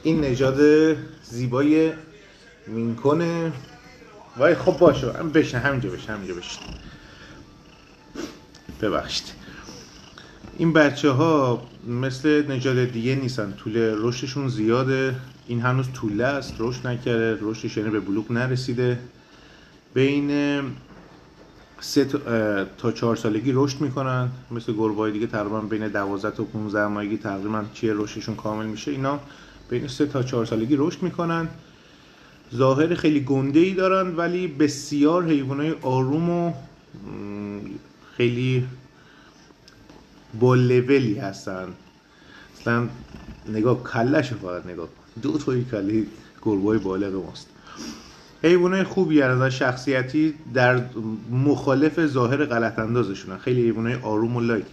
این نژاد زیبای مینکونه. وای خب باشه بشین همینجا بشین ببخشید. این بچه ها مثل نژاد دیگه نیستن، طول رشدشون زیاده. این هنوز طوله است، رشد نکرده، رشدش یعنی به بلوغ نرسیده. بین 3 تا 4 سالگی رشد میکنن. مثل گربه‌های دیگه تقریبا بین 12 تا 15 ماهگی تقریبا رشدشون کامل میشه. اینا بین 3 تا 4 سالگی رشد میکنن. ظاهر خیلی گنده‌ای دارن ولی بسیار حیوانای آروم و خیلی با لولی هستن. مثلا نگاه کله‌شو فقط نگاه کن، 2 تا کله گربه‌های بالغ ماست. حیوانای خوبی هستن، شخصیتی در مخالف ظاهر غلط اندازشون. خیلی حیوانای آروم و لایکی